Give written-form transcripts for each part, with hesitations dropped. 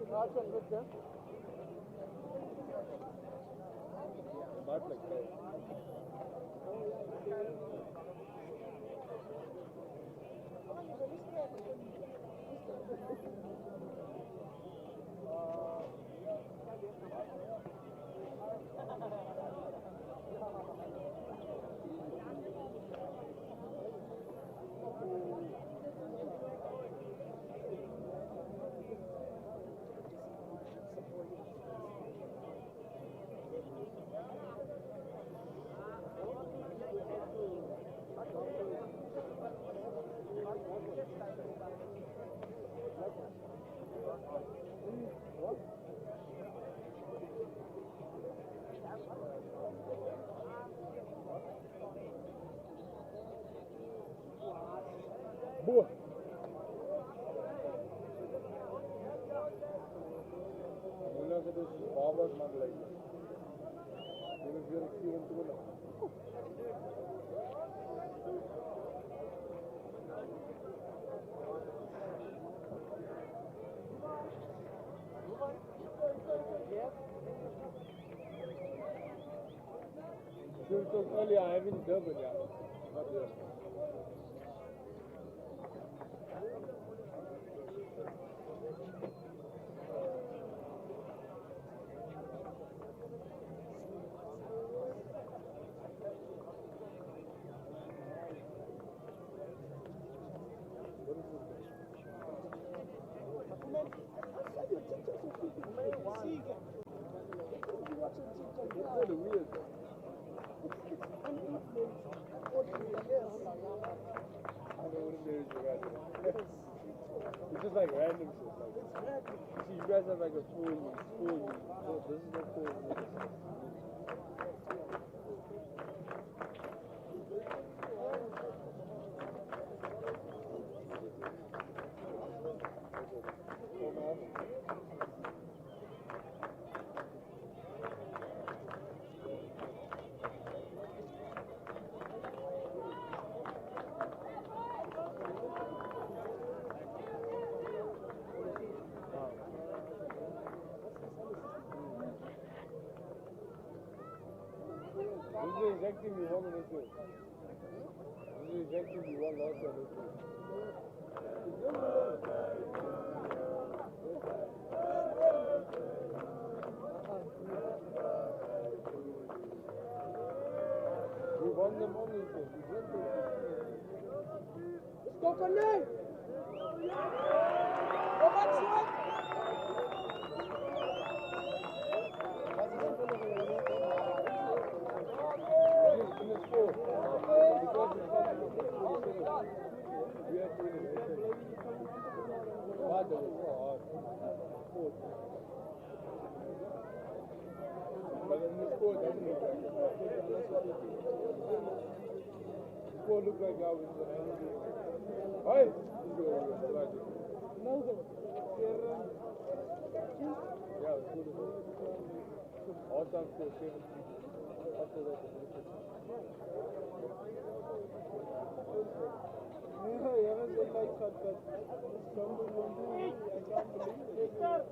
Not like that. Boa. Mulher que dos babas não like. Ele viu que ele entrou lá. You took earlier, I haven't Durban yet. Not yet. It's just like random shit. Like, see, you guys have like a full week. So this is the full week. This is exactly we want to do. This is exactly we want last time to do. We won them only thing. Let's go, Kanye! Go back, son! But in the score, it doesn't look like it. The score looked like I was in the Hi! Melvin. Yeah, the score is all-time score 7-3. After that, Yeah, I haven't been like that, but somebody won't do it. I can't believe it.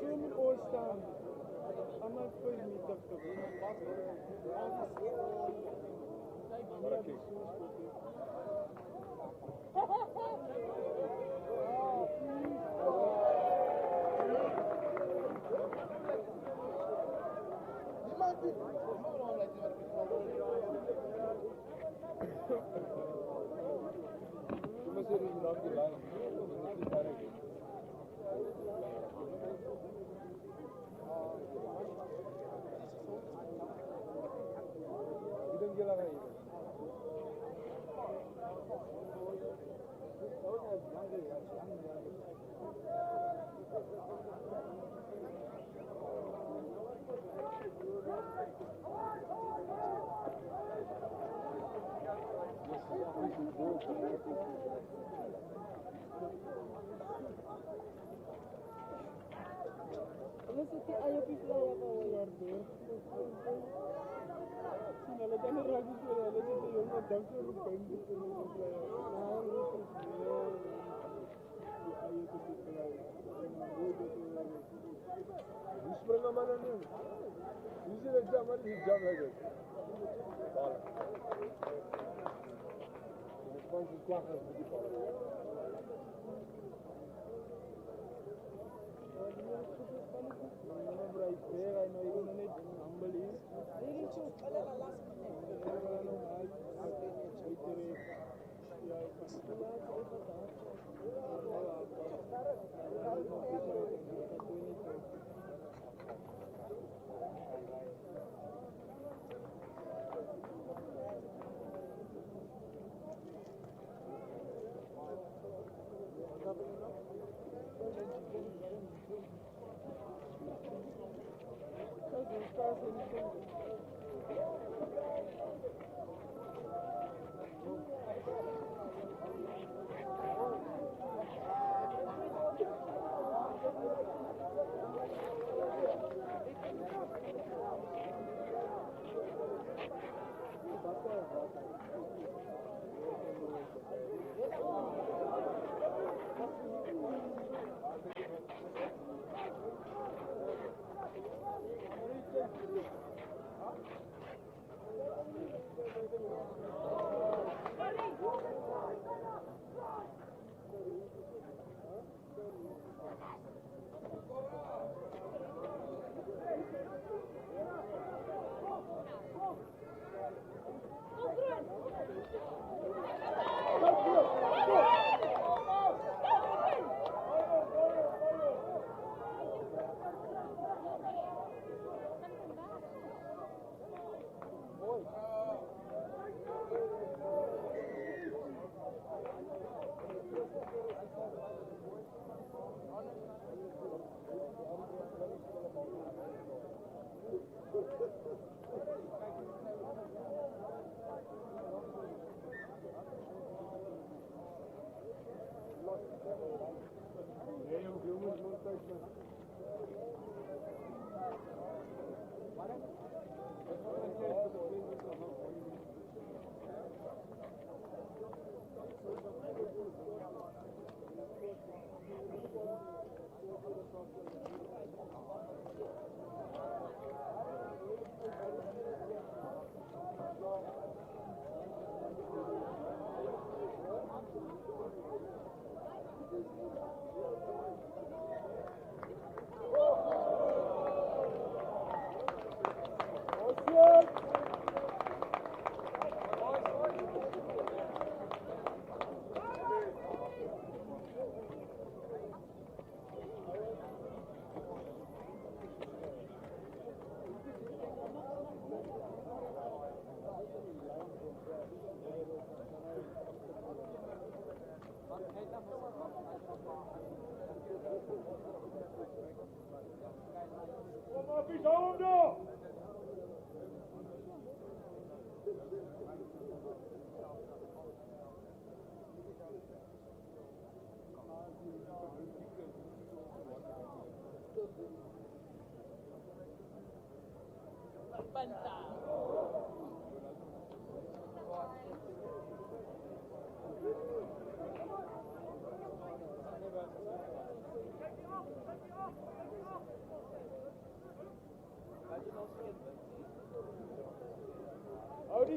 German or stand? I'm not going to meet Dr. what a kick. Kumasir is not the line. This is direct. Didn't get away. Sitten ajo pislaa ja kauan järkeä. Siinä oli tänne raakisella ja sitten jonkun taksoilu penkissä. Näin Düşmanla bana ne? Yüzüne cam var, hiç cam yok. Bağla. Lütfen siz kulaklarınızı bir bağla.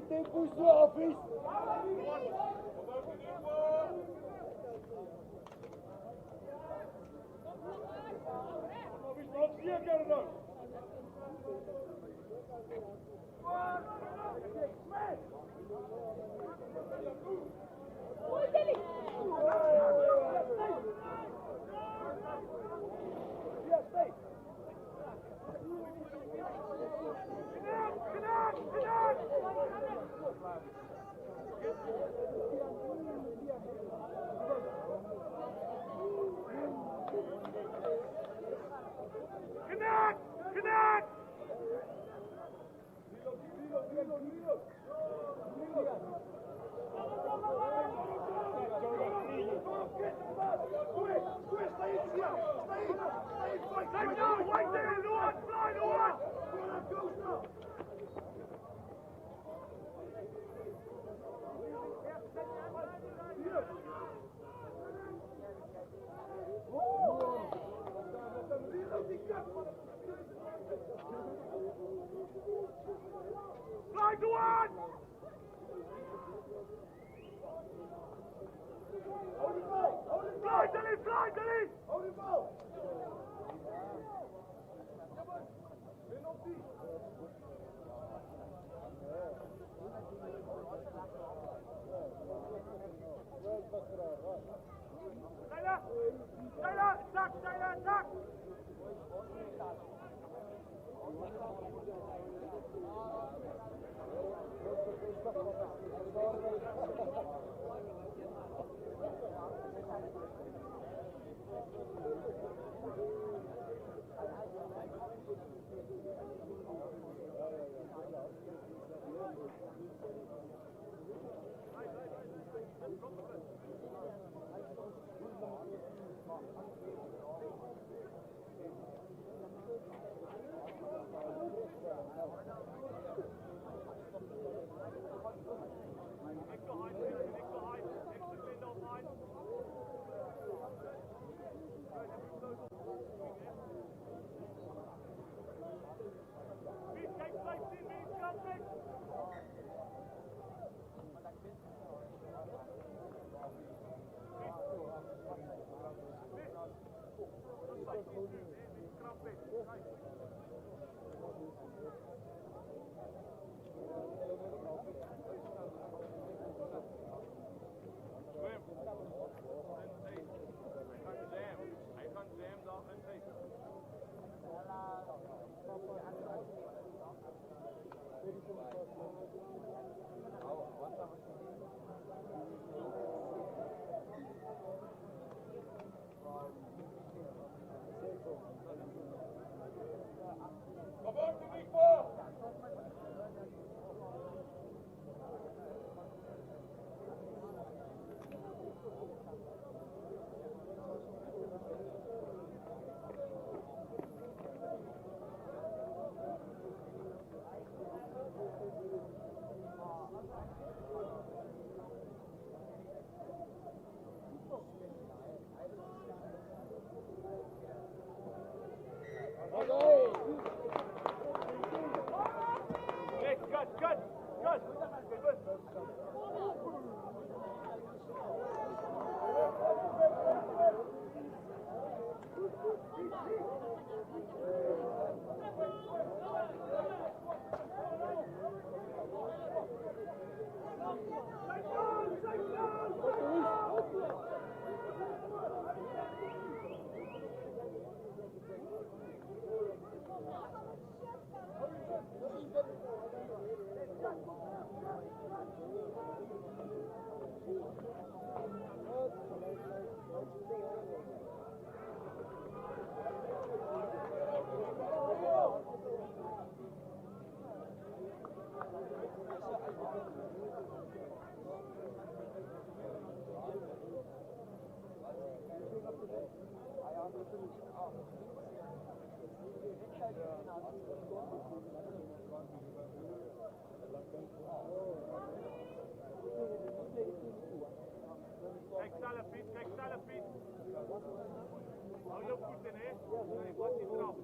Tem poussé en fils. Стоит! Slide to one! Slide, Dennis, slide, Dennis! Hold it, ball! Stay there! Stay there! Attack! Stay there! Attack! Kijk zelf, Piet, kijk zelf, Piet. Hou je voet in, hè? Nee, wat die trap.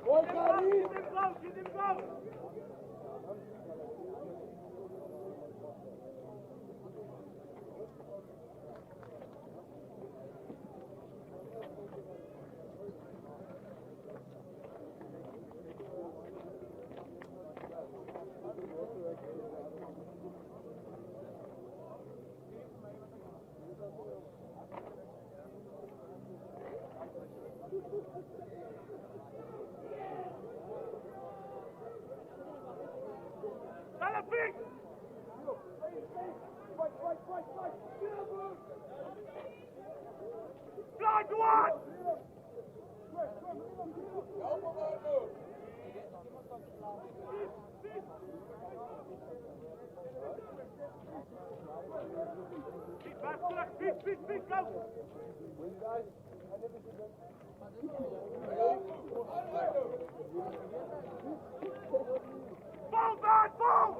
Boy, Karim! Get him close, get him close! Feet! Slide to one! Feet back, Piet, Piet, Piet, go! Ball back, ball!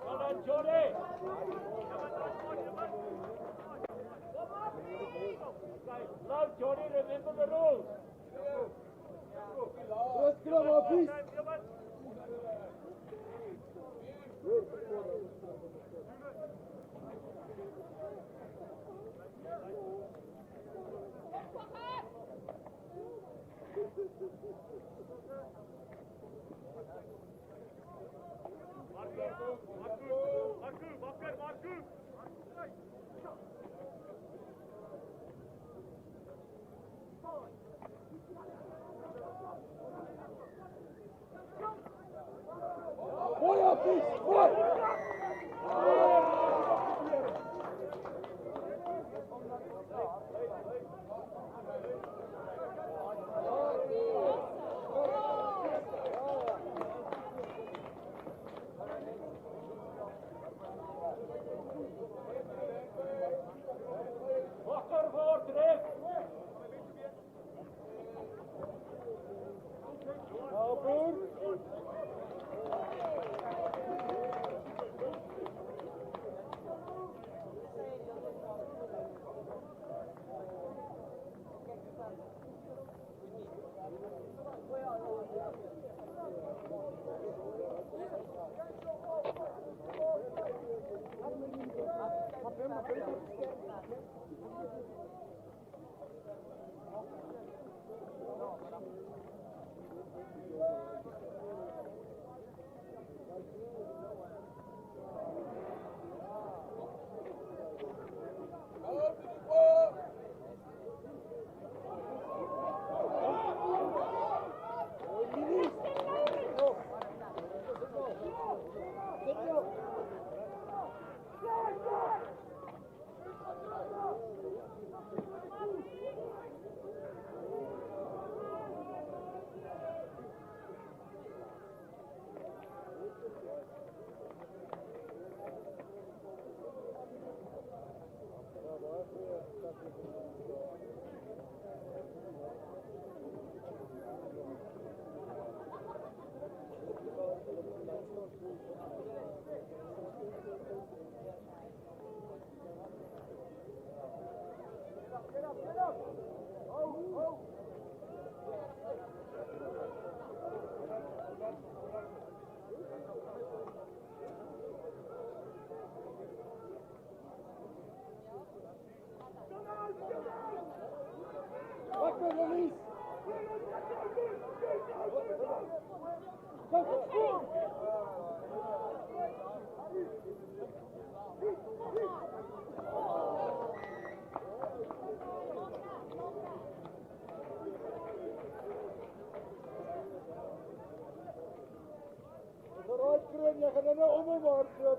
Well done, Jordy! Love, Jordy, remember the rules. Let's get on our feet. Boy, our feet. Boy. Wakker voor terug! Nou, broer. Wakker, Release. Vooruit, Krim, je gaat er nou om hem hard, Krim.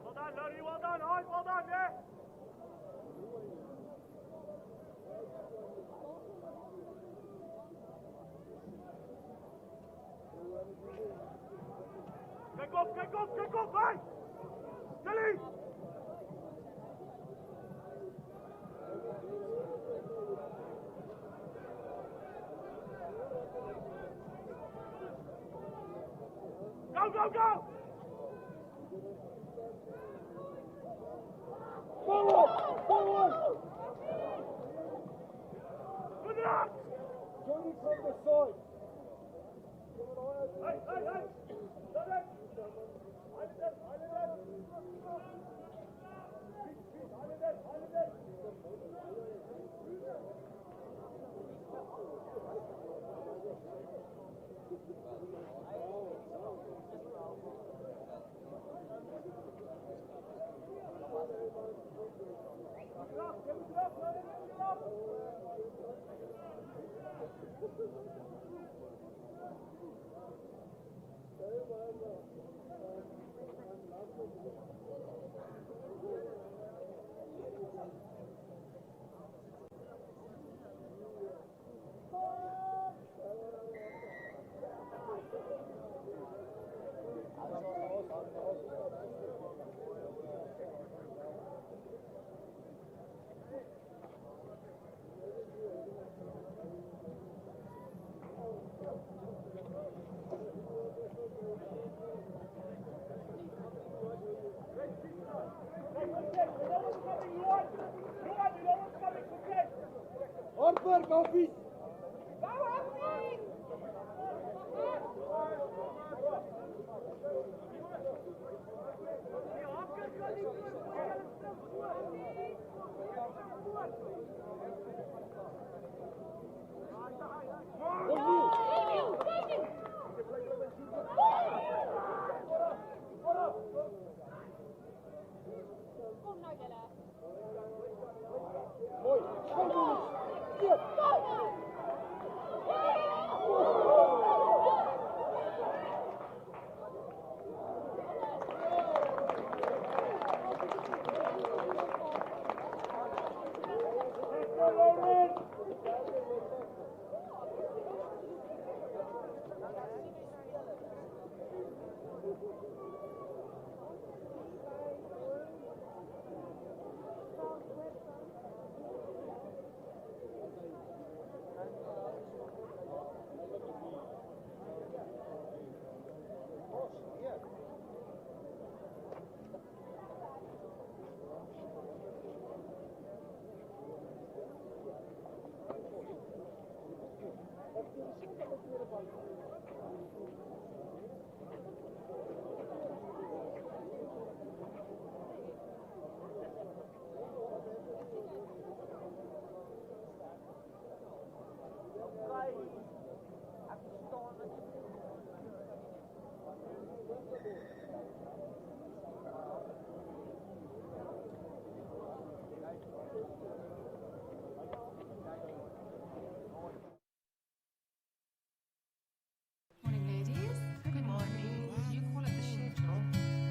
Well done, Lodi, well done, Hyde, well done, yeah? Kick off, hey! Dilly! Go! Forward! Good luck! Johnny from the side. Hey! Harper, Buffy!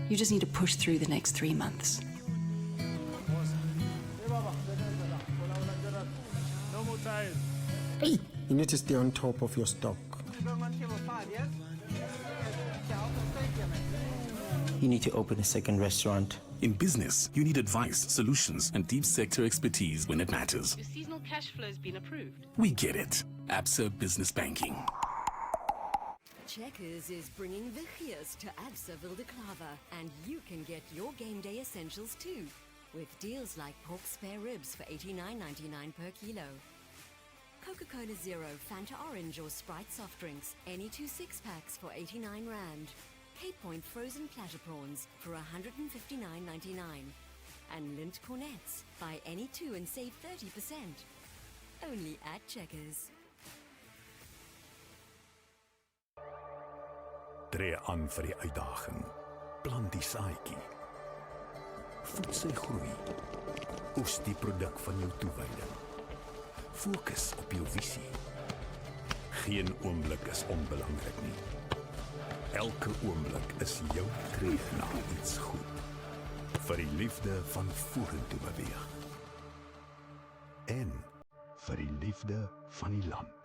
You just need to push through the next 3 months. No more tires. Hey, you need to stay on top of your stock. you need to open a second restaurant. In business, you need advice, solutions, and deep sector expertise when it matters. Your seasonal cash flow has been approved. We get it. Absa Business Banking. Checkers is bringing the Gears to Absa Wildeklaver, and you can get your game day essentials too, with deals like pork spare ribs for $89.99 per kilo. Coca-Cola Zero, Fanta Orange or Sprite soft drinks, any 2 6-packs for 89 Rand. Cape Point frozen platter prawns for $159.99. And Lindt cornets, buy any 2 and save 30%. Only at Checkers. Tree aan vir die uitdaging. Plant die saadjie. Voed sy groei. Oes die produk van jou toewyding. Fokus op jou visie. Geen oomblik is onbelangrik nie. Elke oomblik is jou tree na iets goed. Vir die liefde van vorentoe beweeg. En vir die liefde van die land.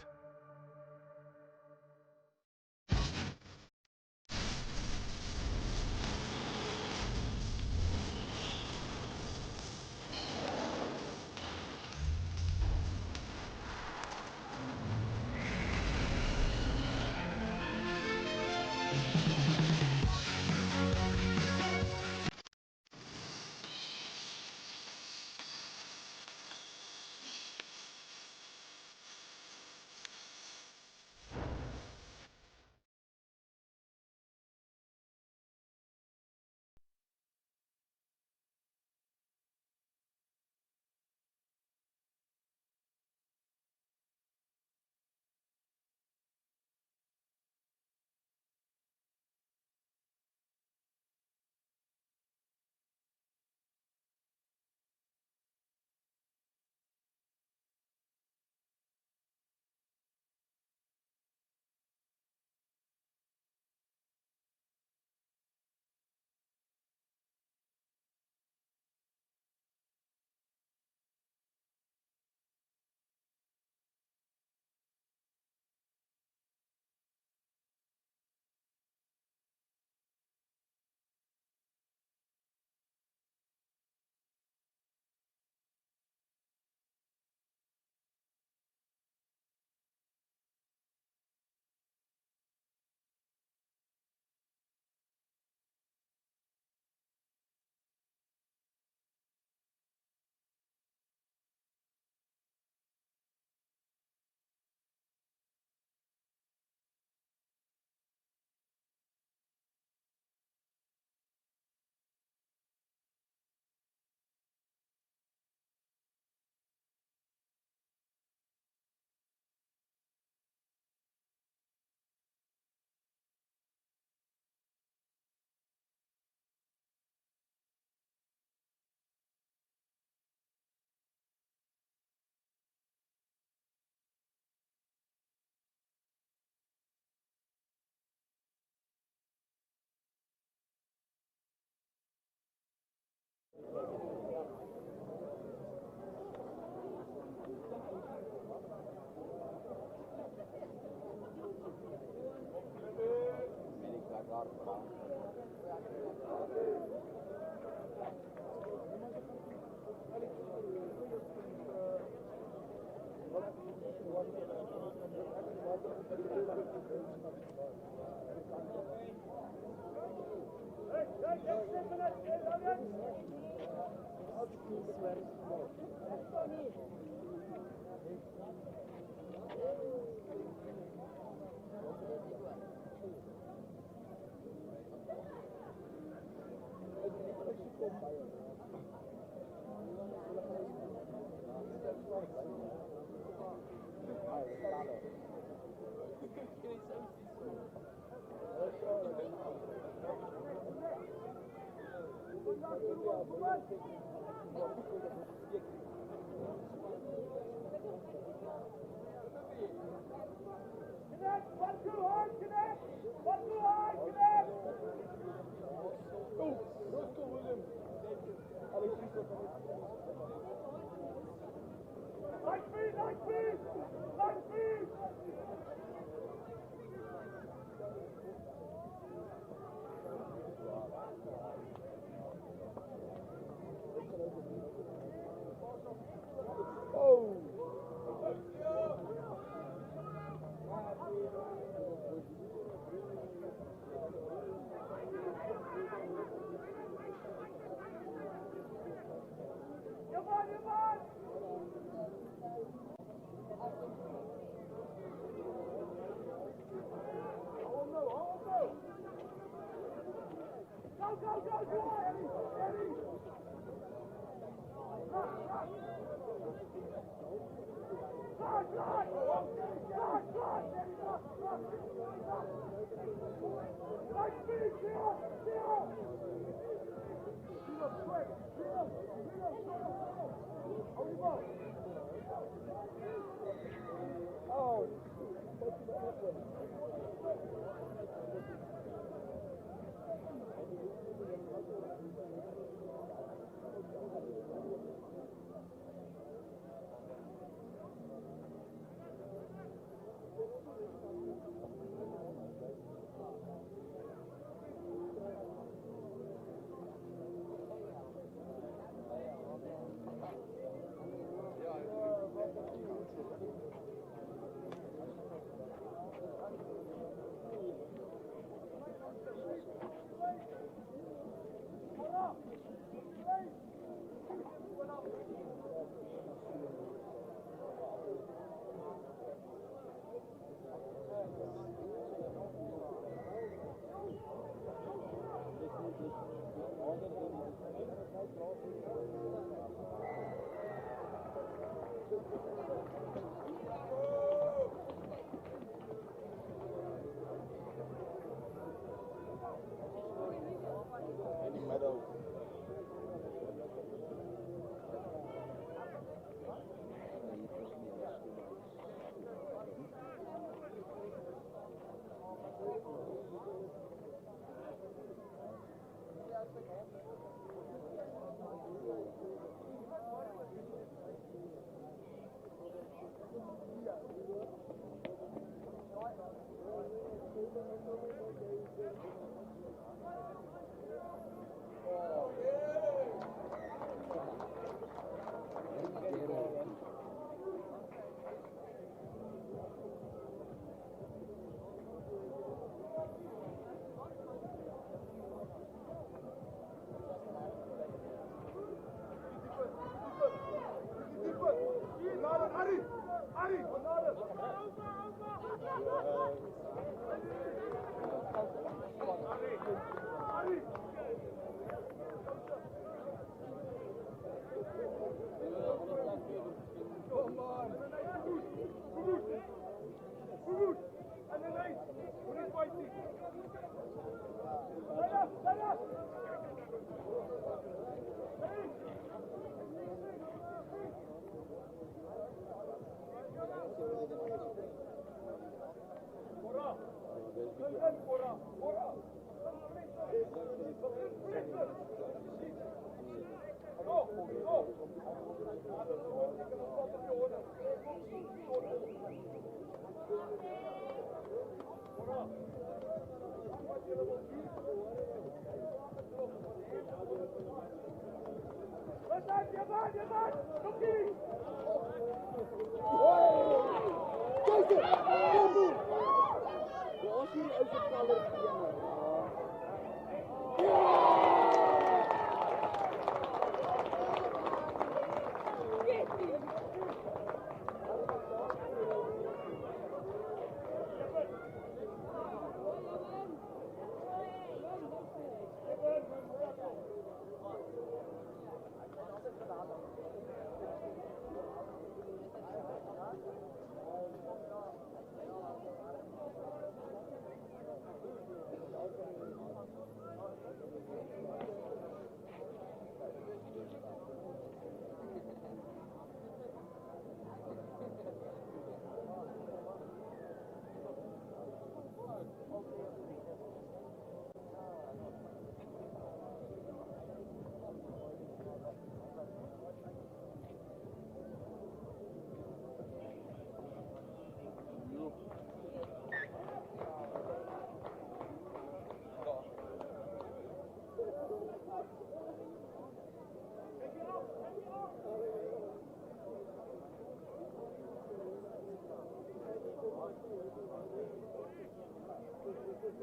Hou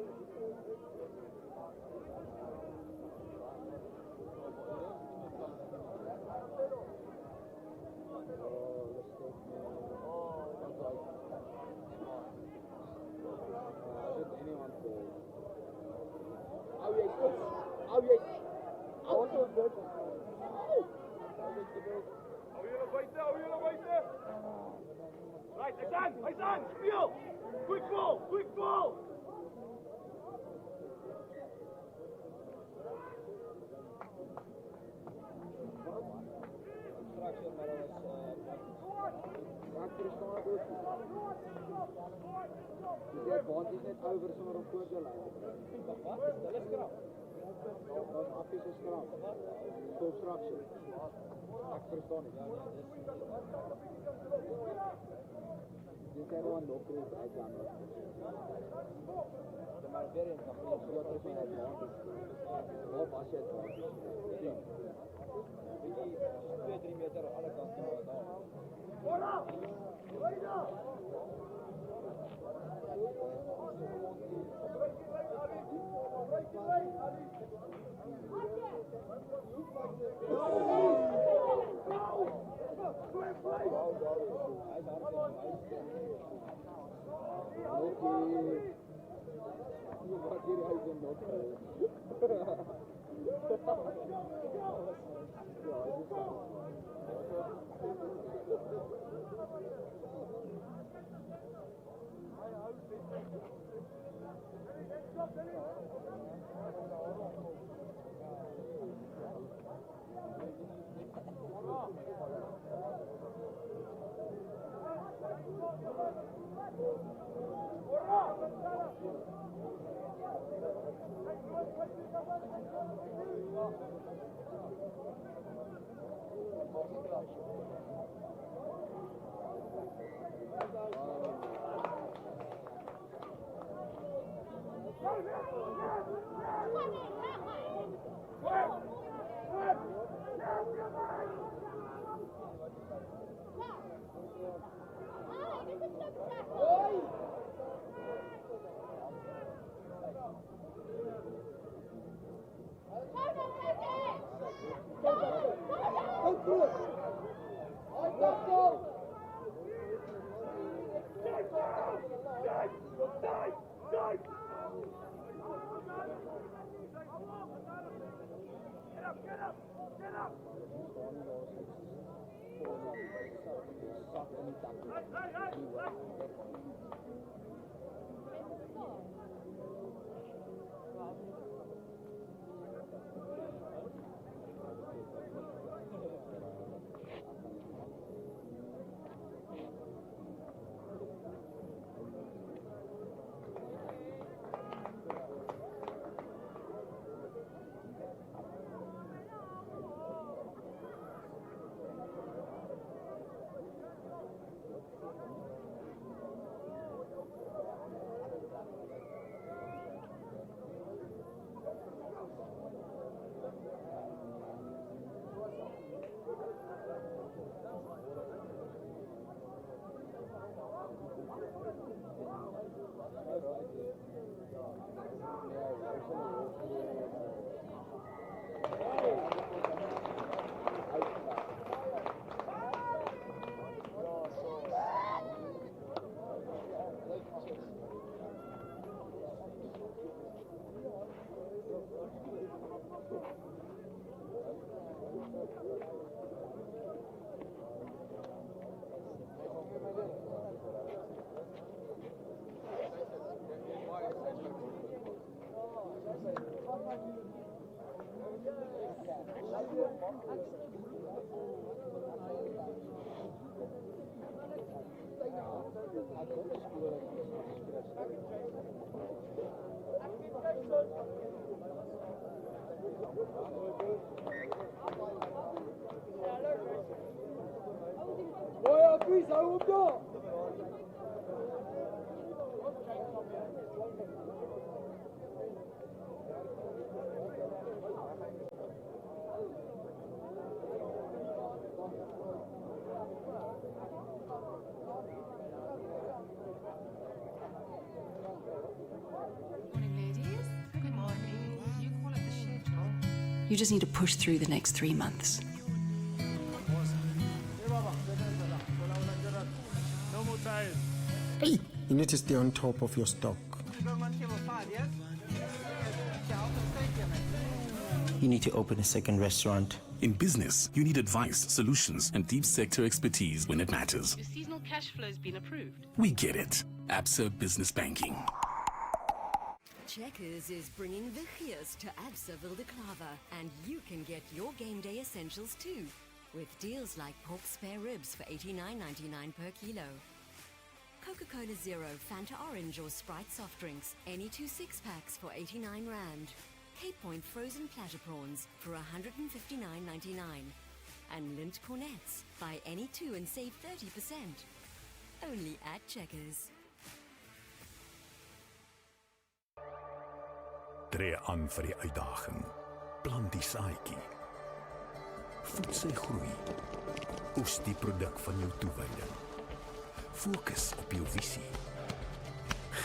jullie buiten! Right, hij is aan! Speel! Quick ball! Bond is net over sonder om voor te lei. Wat? Hulle is krap. Ons affies is krap. Construction. Ek verstaan nie. Dis nou 'n lokale uitgang. Maar weer eens nog nie groter as wat wat was dit? Sien. Bietjie 2-3 meter aan alle kante daar. Hola! Hola! You just need to push through the next 3 months. No more tires. Hey, you need to stay on top of your stock. You need to open a second restaurant. In business, you need advice, solutions, and deep sector expertise when it matters. Your seasonal cash flow's been approved. We get it. Absa Business Banking. Checkers is bringing the Gears to Absa Wildeklaver, and you can get your game day essentials too, with deals like pork spare ribs for $89.99 per kilo. Coca-Cola Zero, Fanta Orange or Sprite soft drinks, any 2 6-packs for 89 Rand. Cape Point frozen platter prawns for $159.99. And Lindt cornets, buy any 2 and save 30%. Only at Checkers. Tree aan vir die uitdaging. Plant die saadjie. Voed sy groei. Oes die produk van jou toewyding. Fokus op jou visie.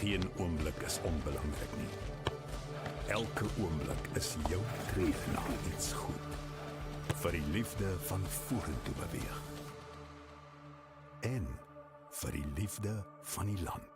Geen oomblik is onbelangrik nie. Elke oomblik is jou tree na iets goed. Vir die liefde van vorentoe beweeg. En vir die liefde van die land.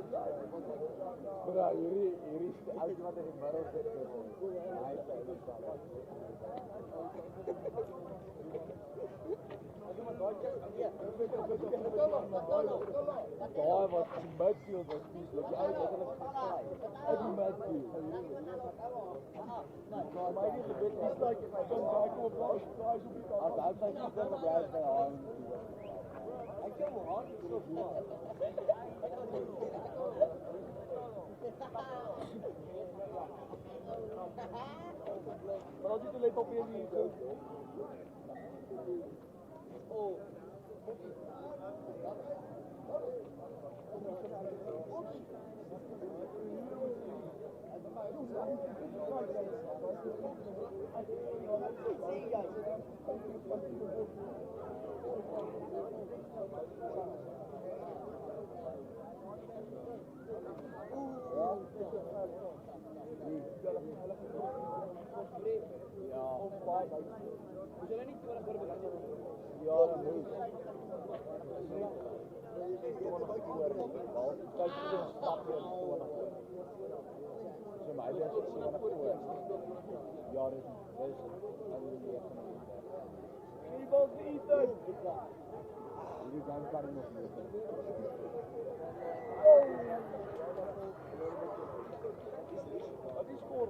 Bro, hierdie as wat in die middel sit. Hy sê dit sal. Daai was die midfield was pieslik. Hy het hulle geslaai. Uit die midfield. Maar dit is 'n bietjie like if I don't back op guys op die kant. As hy sy gesin gebruik by haar. Ek kan hom aan so vaar. Maar als je te leeft op je niet. Oh. Ja, of baie. Moet jy nie toe voor belang. Ja, dan moet. Kyk hoe stap jy voor. So my lê so van voor. Ja, dis die bal Ethan. Hierdie gaan kan nog nie. Wat is skoor?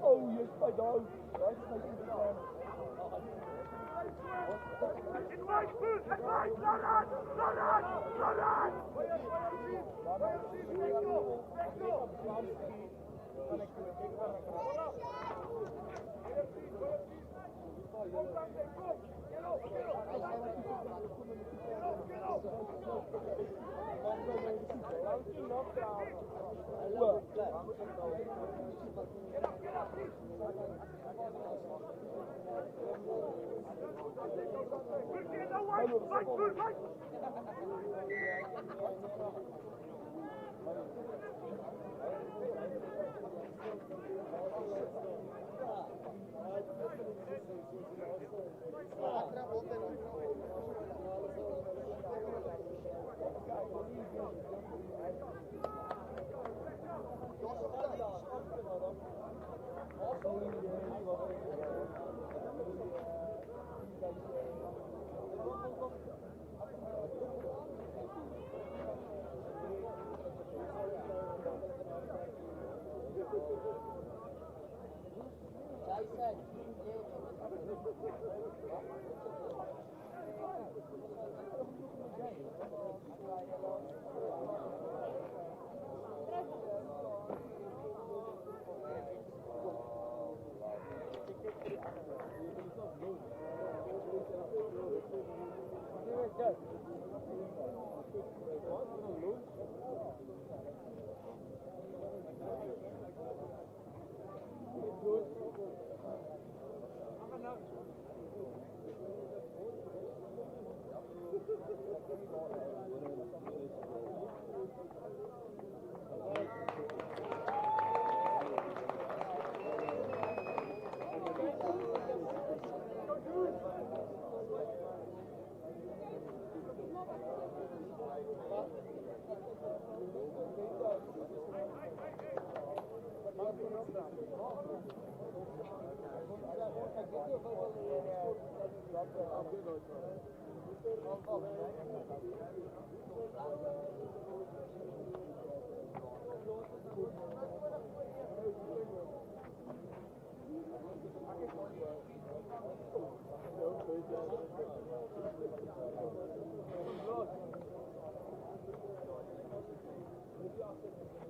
Oh, yes, my dog. That's my good Thank you.